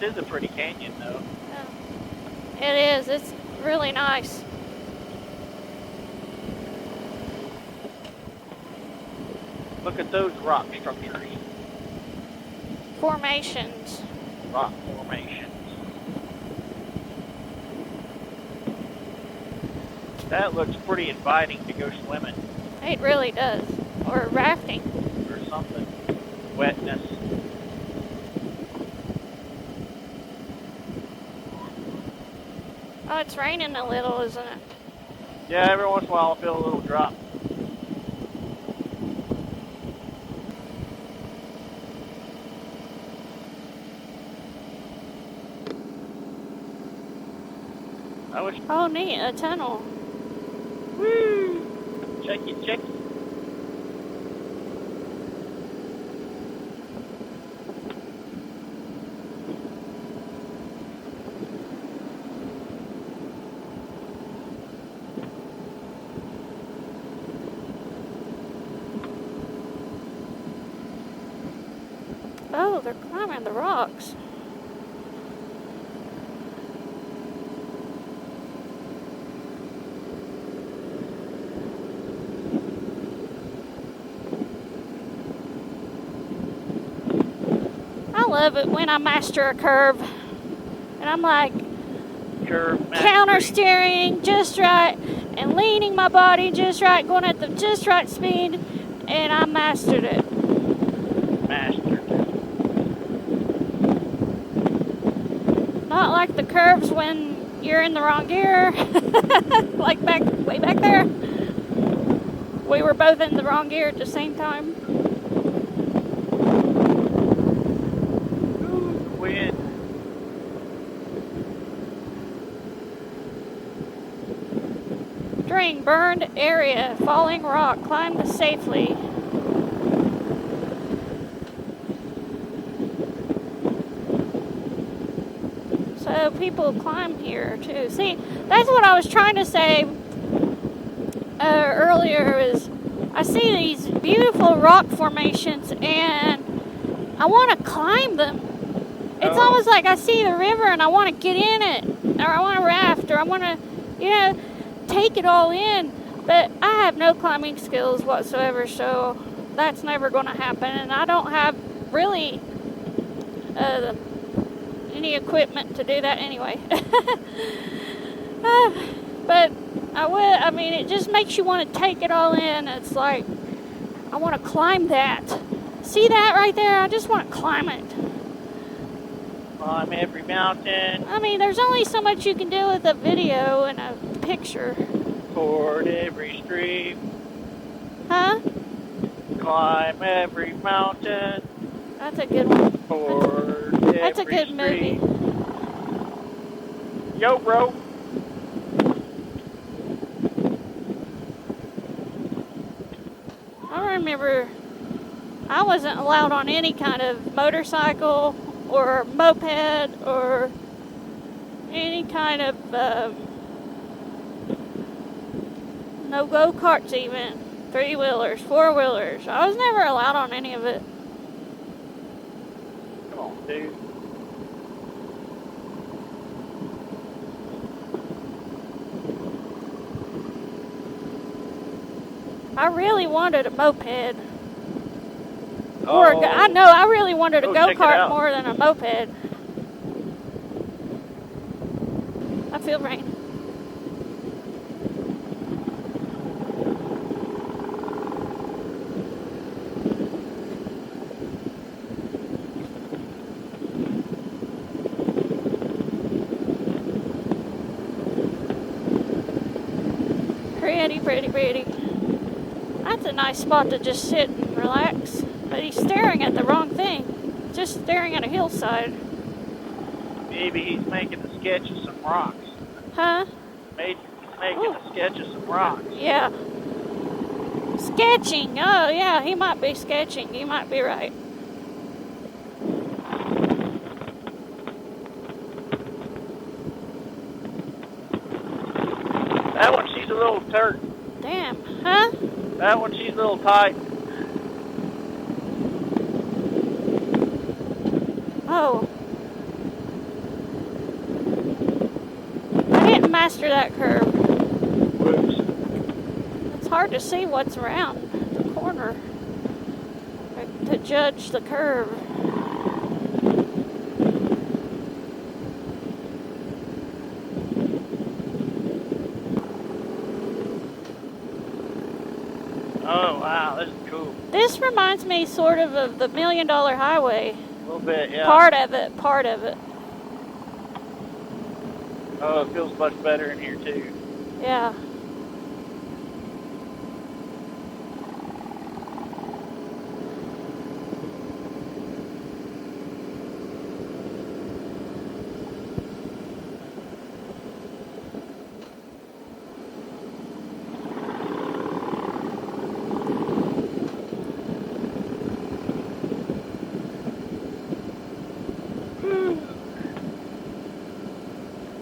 This is a pretty canyon, though. It is. It's really nice. Look at those rock structures. Formations. Rock formations. That looks pretty inviting to go swimming. It really does. Or rafting. Or something. Wetness. Oh, it's raining a little, isn't it? Yeah, every once in a while I'll feel a little drop. Oh, neat, a tunnel. Woo! Check it. Oh, they're climbing the rocks. I love it when I master a curve. And I'm like, counter steering just right and leaning my body just right, going at the just right speed, and I mastered it. Not like the curves when you're in the wrong gear. Like way back there. We were both in the wrong gear at the same time. Wind. During burned area, falling rock, climb safely. So people climb here too. See, that's what I was trying to say earlier is I see these beautiful rock formations and I want to climb them. It's almost like I see the river and I want to get in it, or I want to raft, or I want to, take it all in. But I have no climbing skills whatsoever, so that's never going to happen. And I don't have really any equipment to do that anyway. But I will. I mean, it just makes you want to take it all in. It's like I want to climb that. See that right there? I just want to climb it. Climb every mountain. I mean, there's only so much you can do with a video and a picture. Ford every stream. Huh? Climb every mountain. That's a good one. Ford That's a good movie. Yo, bro. I remember I wasn't allowed on any kind of motorcycle or moped or any kind of no go-karts even, 3-wheelers, 4-wheelers. I was never allowed on any of it. Come on, dude. I really wanted a moped. Oh, Or I really wanted a check it go-kart out. more than a moped. I feel rain. Pretty. That's a nice spot to just sit and relax. But he's staring at the wrong thing. Just staring at a hillside. Maybe he's making a sketch of some rocks. Huh? Maybe he's making a sketch of some rocks. Yeah. Sketching. Oh, yeah, he might be sketching. You might be right. That one, she's a little turd. Damn. Huh? That one, she's a little tight. Oh. master that curve. Whoops. It's hard to see what's around the corner to judge the curve. Oh, wow, this is cool. This reminds me sort of the $1 Million Highway. A little bit, yeah. Part of it. Oh, it feels much better in here, too. Yeah.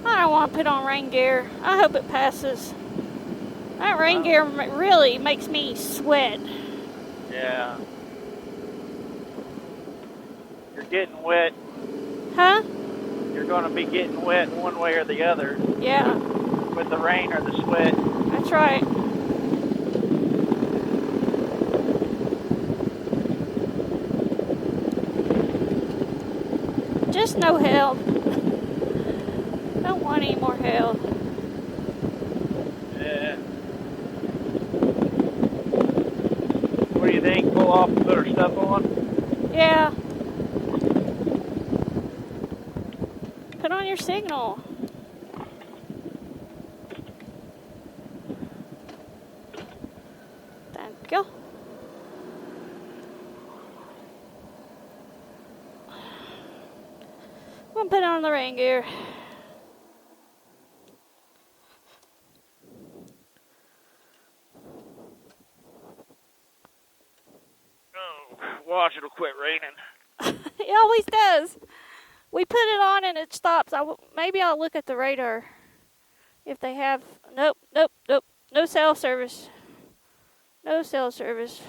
I don't want to put on rain gear. I hope it passes. That rain gear really makes me sweat. Yeah. You're getting wet. Huh? You're going to be getting wet one way or the other. Yeah. With the rain or the sweat. That's right. Just no help. Don't want any more help. Yeah. What do you think? Pull off and put our stuff on? Yeah. Put on your signal. Thank you. I'm gonna put on the rain gear. Oh, watch, it'll quit raining. It always does. We put it on and it stops. Maybe I'll look at the radar if they have. Nope. No cell service. No cell service.